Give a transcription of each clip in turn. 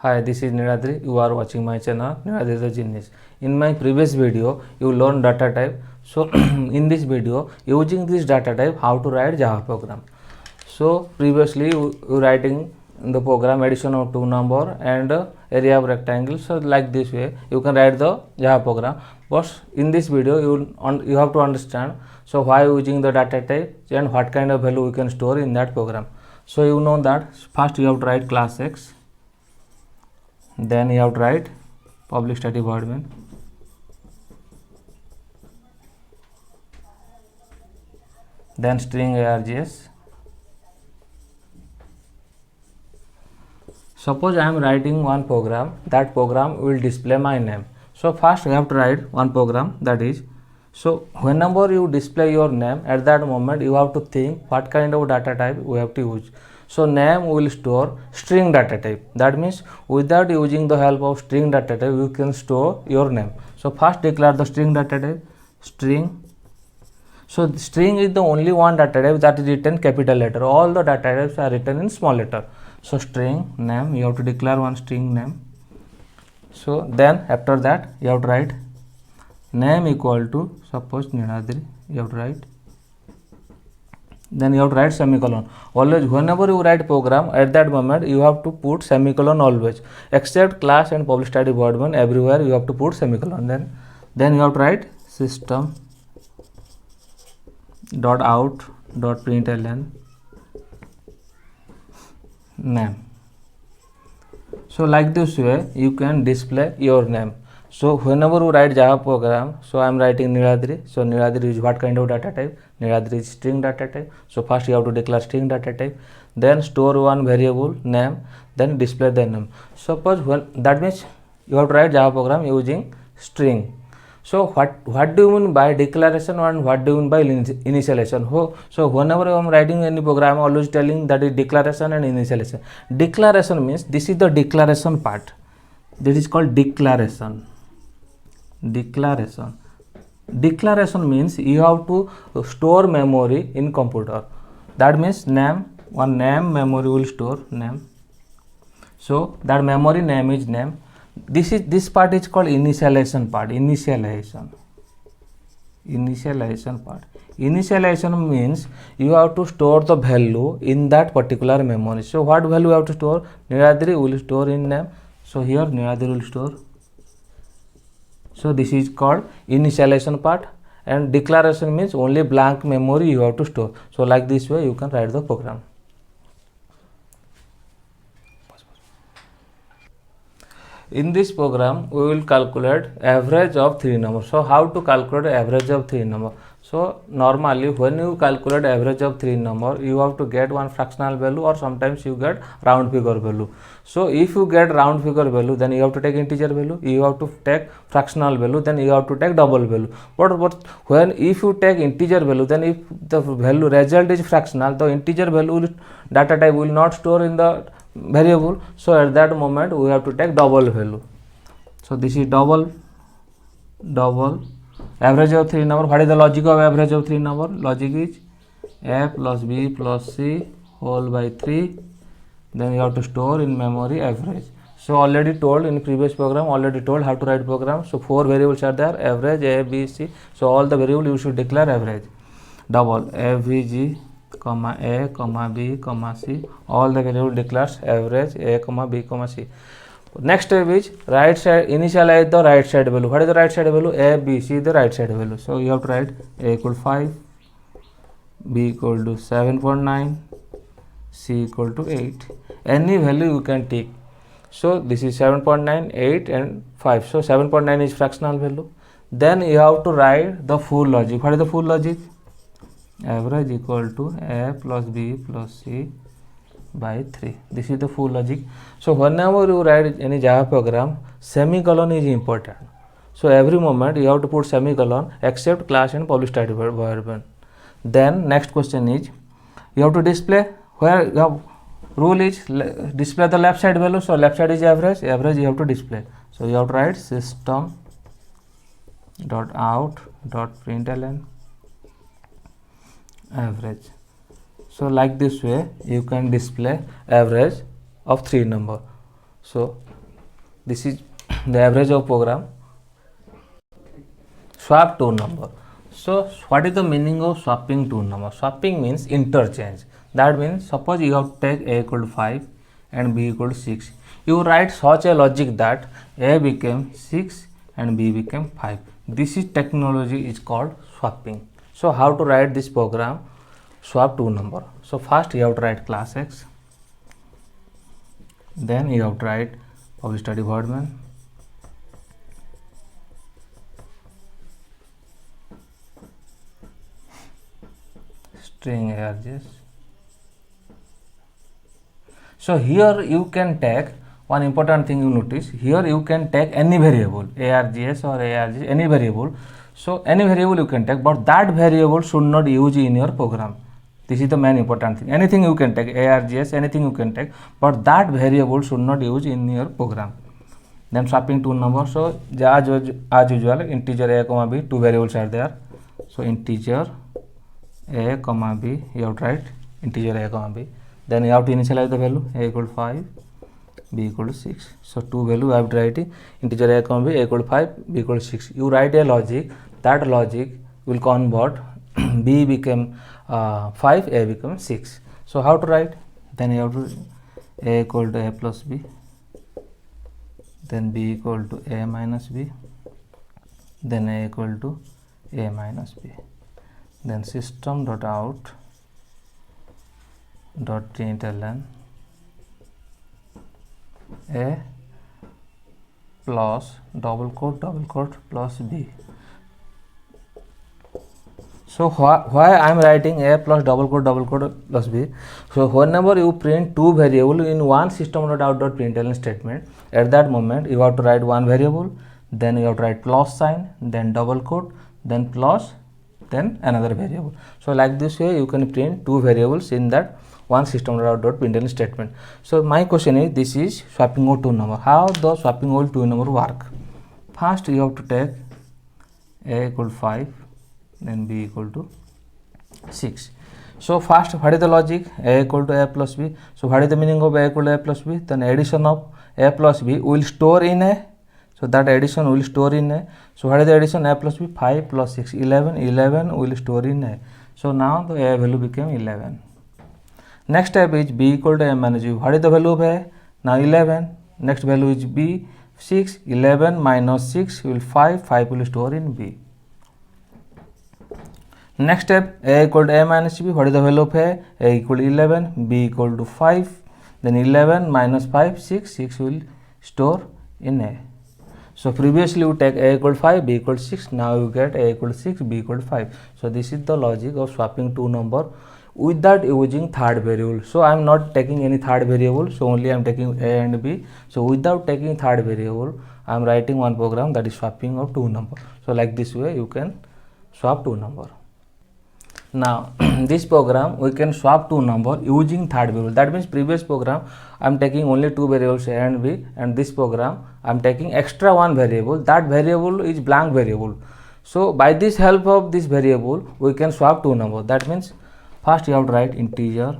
Hi, this is Niladri. You are watching my channel Niladri the Genius. In my previous video, you learned data type. So, in this video, using this data type, how to write Java program. So, previously you writing the program addition of two number and area of rectangle. So, like this way, you can write the Java program. But in this video, you have to understand. So, why using the data type and what kind of value we can store in that program. So, you know that first you have to write class X. Then you have to write public static void main, then string args. Suppose I am writing one program, that program will display my name. So first you have to write one program, that is, so whenever you display your name, at that moment you have to think what kind of data type we have to use. So name will store string data type. That means without using the help of string data type, you can store your name. So first declare the string data type, string. So string is the only one data type that is written capital letter. All the data types are written in small letter. So string name, you have to declare one string name. So then after that you have to write name equal to, suppose Niladri, you have to write. Then you have to write semicolon. Always whenever you write program, at that moment you have to put semicolon always. Except class and public static void main, everywhere you have to put semicolon. Then you have to write system dot out dot println name. So like this way you can display your name. So whenever you write Java program, so I am writing Niladri. So Niladri is what kind of data type? Niladri is string data type. So first you have to declare string data type, then store one variable name, then display the name. Suppose that means you have to write Java program using string. So what do you mean by declaration and what do you mean by initialization? So whenever I am writing any program, I am always telling that is declaration and initialization. Declaration means this is the declaration part. That is called declaration. Declaration means you have to store memory in computer. That means name, one name memory will store name. So that memory name is name. This part is called initialization part. Initialization part. Initialization means you have to store the value in that particular memory. So what value you have to store? Niladri will store in name. So here Niladri will store. So this is called initialization part, and declaration means only blank memory you have to store. So like this way you can write the program. In this program we will calculate average of three numbers. So how to calculate average of three number? So normally when you calculate average of three number, you have to get one fractional value or sometimes you get round figure value. So if you get round figure value, then you have to take integer value, you have to take fractional value, then you have to take double value. But when if you take integer value, then if the value result is fractional, the integer value data type will not store in the variable. So at that moment we have to take double value. So this is double average of three number. What is the logic of average of three number? Logic is a plus b plus c whole by 3. Then you have to store in memory average. So already told in previous program, already told how to write program. So 4 variables are there, average, a, b, c. So all the variable you should declare average. Double avg comma a comma b comma c, all the variable declares average a comma b comma c. Next step is right side, initialize the right side value. What is the right side value? A, b, c, the right side value. So you have to write a equal 5, b equal to 7.9, c equal to 8. Any value you can take. So this is 7.9, 8 and 5. So 7.9 is fractional value. Then you have to write the full logic. What is the full logic? Average equal to a plus b plus c by 3. This is the full logic. So whenever you write any Java program, semicolon is important. So every moment you have to put semicolon except class and public static void main. Then next question is you have to display, where your rule is display the left side value. So left side is average you have to display. So you have to write system dot out dot println average. So like this way you can display average of three number. So this is the average of program. Swap two number. So what is the meaning of swapping two number? Swapping means interchange. That means suppose you have to take a equal to 5 and b equal to 6. You write such a logic that a became 6 and b became 5. This is technology is called swapping. So how to write this program? Swap two number. So first you have to write class X. Then you have to write public study voidman. String args. So here you can take one important thing you notice. Here you can take any variable, args or args, any variable. So any variable you can take, but that variable should not use in your program. This is the main important thing. Anything you can take, args, anything you can take, but that variable should not use in your program. Then swapping two numbers. So as usual, integer a comma b, two variables are there. So integer a comma b, you have to write integer a comma b. Then you have to initialize the value a equal to 5, b equal to 6. So two value I have to write integer a comma b, a equal to 5, b equal to 6. You write a logic, that logic will convert b became 5, a become 6. So how to write? Then you have to a equal to a plus b, then b equal to a minus b, then a equal to a minus b. Then system dot out dot println a plus double quote plus b. So why I am writing a plus double quote plus b? So whenever you print two variable in one system dot out dot println statement, at that moment you have to write one variable, then you have to write plus sign, then double quote, then plus, then another variable. So like this way you can print two variables in that one system dot out dot println statement. So my question is, this is swapping out two number. How the swapping out two number work? First you have to take a equal to 5, then b equal to 6. So first what is the logic? A equal to a plus b. So what is the meaning of a equal to a plus b? Then addition of a plus b will store in a. So that addition will store in a. So what is the addition? A plus b, 5 plus 6, 11. 11 will store in a. So now the a value became 11. Next step is b equal to a minus b. What is the value of a? Now 11. Next value is b, 6. 11 minus 6 will 5. 5 will store in b. Next step, a equal to a minus b. What is the value of a? A equal to 11. B equal to 5. Then 11 minus 5, 6. 6 will store in a. So previously you take a equal to 5, b equal to 6. Now you get a equal to 6, b equal to 5. So this is the logic of swapping two number without using third variable. So I am not taking any third variable. So only I am taking a and b. So without taking third variable, I am writing one program that is swapping of two number. So like this way you can swap two number. Now this program we can swap two number using third variable. That means previous program I am taking only two variables a and b, and this program I am taking extra one variable. That variable is blank variable. So by this help of this variable we can swap two number. That means first you have to write integer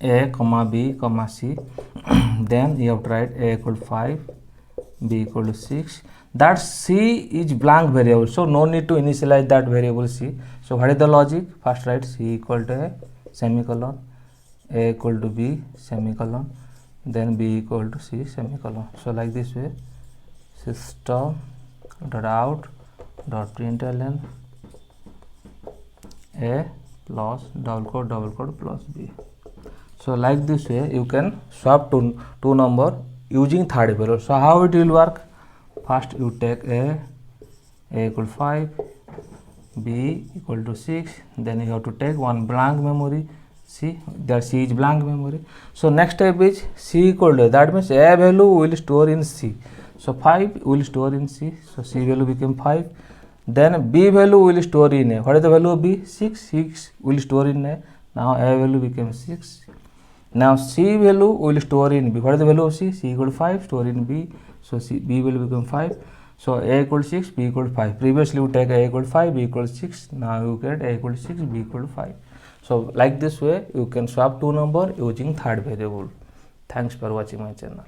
a comma b comma c. Then you have to write a equal to 5, b equal to 6. That c is blank variable, so no need to initialize that variable c. So what is the logic? First write c equal to a semicolon, a equal to b semicolon, then b equal to c semicolon. So like this way, system dot out dot println a plus double quote plus b. So like this way you can swap two number using third variable. So how it will work? First you take a equal to 5, b equal to 6. Then you have to take one blank memory c. That c is blank memory. So next step is c equal to, that means a value will store in c. So 5 will store in c. So c value became 5. Then b value will store in a. What is the value of b? 6. 6 will store in a. Now a value became 6. Now c value will store in b. What is the value of c? C equal to 5, store in b. So b will become 5. So a equal to 6, b equal to 5. Previously you take a equal to 5, b equal to 6. Now you get a equal to 6, b equal to 5. So like this way you can swap two number using third variable. Thanks for watching my channel.